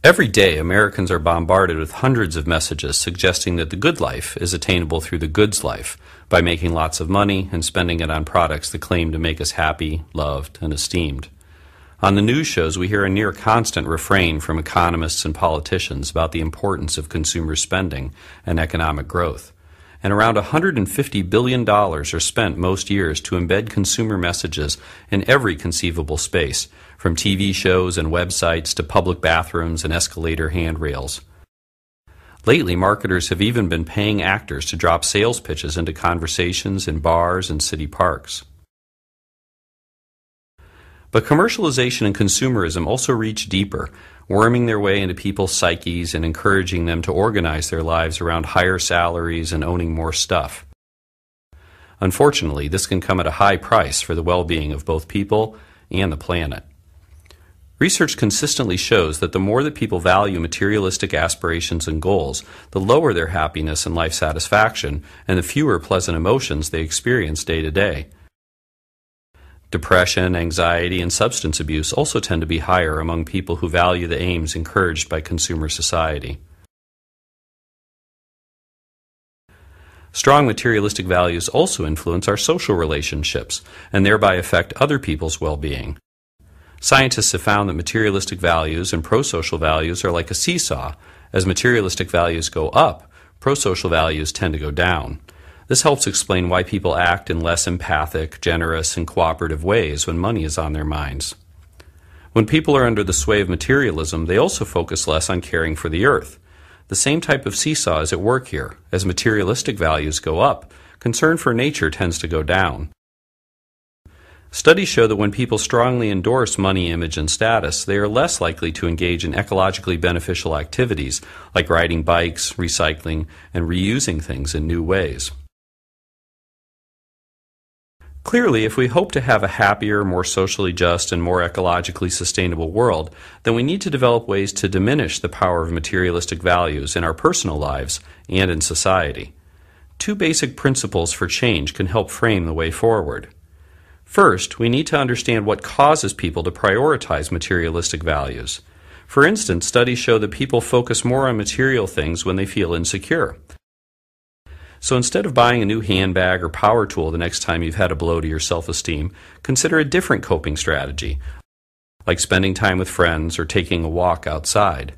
Every day, Americans are bombarded with hundreds of messages suggesting that the good life is attainable through the goods life by making lots of money and spending it on products that claim to make us happy, loved, and esteemed. On the news shows, we hear a near constant refrain from economists and politicians about the importance of consumer spending and economic growth. And around $150 billion are spent most years to embed consumer messages in every conceivable space, from TV shows and websites to public bathrooms and escalator handrails. Lately, marketers have even been paying actors to drop sales pitches into conversations in bars and city parks. But commercialization and consumerism also reach deeper, worming their way into people's psyches and encouraging them to organize their lives around higher salaries and owning more stuff. Unfortunately, this can come at a high price for the well-being of both people and the planet. Research consistently shows that the more that people value materialistic aspirations and goals, the lower their happiness and life satisfaction, and the fewer pleasant emotions they experience day to day. Depression, anxiety, and substance abuse also tend to be higher among people who value the aims encouraged by consumer society. Strong materialistic values also influence our social relationships and thereby affect other people's well-being. Scientists have found that materialistic values and pro-social values are like a seesaw. As materialistic values go up, pro-social values tend to go down. This helps explain why people act in less empathic, generous, and cooperative ways when money is on their minds. When people are under the sway of materialism, they also focus less on caring for the earth. The same type of seesaw is at work here. As materialistic values go up, concern for nature tends to go down. Studies show that when people strongly endorse money, image, and status, they are less likely to engage in ecologically beneficial activities like riding bikes, recycling, and reusing things in new ways. Clearly, if we hope to have a happier, more socially just, and more ecologically sustainable world, then we need to develop ways to diminish the power of materialistic values in our personal lives and in society. Two basic principles for change can help frame the way forward. First, we need to understand what causes people to prioritize materialistic values. For instance, studies show that people focus more on material things when they feel insecure. So instead of buying a new handbag or power tool the next time you've had a blow to your self-esteem, consider a different coping strategy, like spending time with friends or taking a walk outside.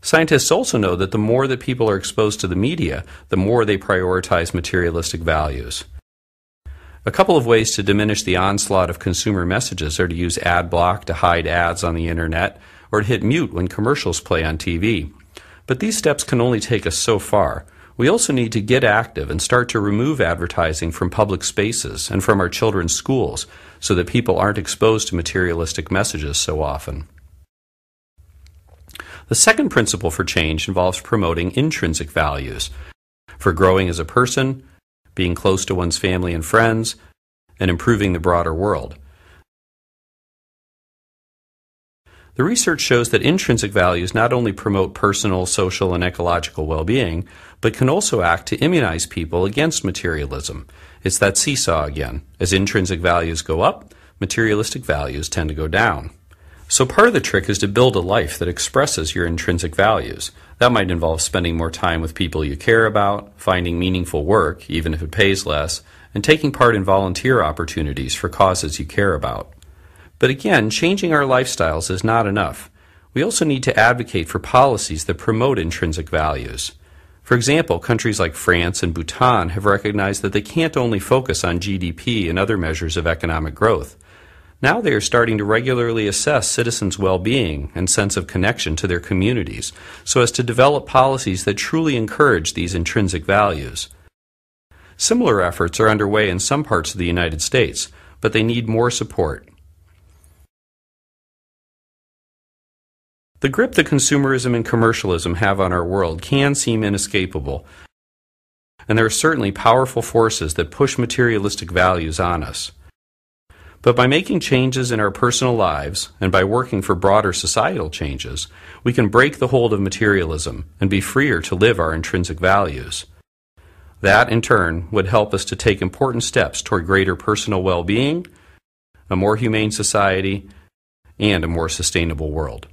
Scientists also know that the more that people are exposed to the media, the more they prioritize materialistic values. A couple of ways to diminish the onslaught of consumer messages are to use ad block to hide ads on the internet or to hit mute when commercials play on TV. But these steps can only take us so far. We also need to get active and start to remove advertising from public spaces and from our children's schools so that people aren't exposed to materialistic messages so often. The second principle for change involves promoting intrinsic values for growing as a person, being close to one's family and friends, and improving the broader world. The research shows that intrinsic values not only promote personal, social, and ecological well-being, but can also act to immunize people against materialism. It's that seesaw again. As intrinsic values go up, materialistic values tend to go down. So part of the trick is to build a life that expresses your intrinsic values. That might involve spending more time with people you care about, finding meaningful work, even if it pays less, and taking part in volunteer opportunities for causes you care about. But again, changing our lifestyles is not enough. We also need to advocate for policies that promote intrinsic values. For example, countries like France and Bhutan have recognized that they can't only focus on GDP and other measures of economic growth. Now they are starting to regularly assess citizens' well-being and sense of connection to their communities so as to develop policies that truly encourage these intrinsic values. Similar efforts are underway in some parts of the United States, but they need more support. The grip that consumerism and commercialism have on our world can seem inescapable, and there are certainly powerful forces that push materialistic values on us. But by making changes in our personal lives and by working for broader societal changes, we can break the hold of materialism and be freer to live our intrinsic values. That, in turn, would help us to take important steps toward greater personal well-being, a more humane society, and a more sustainable world.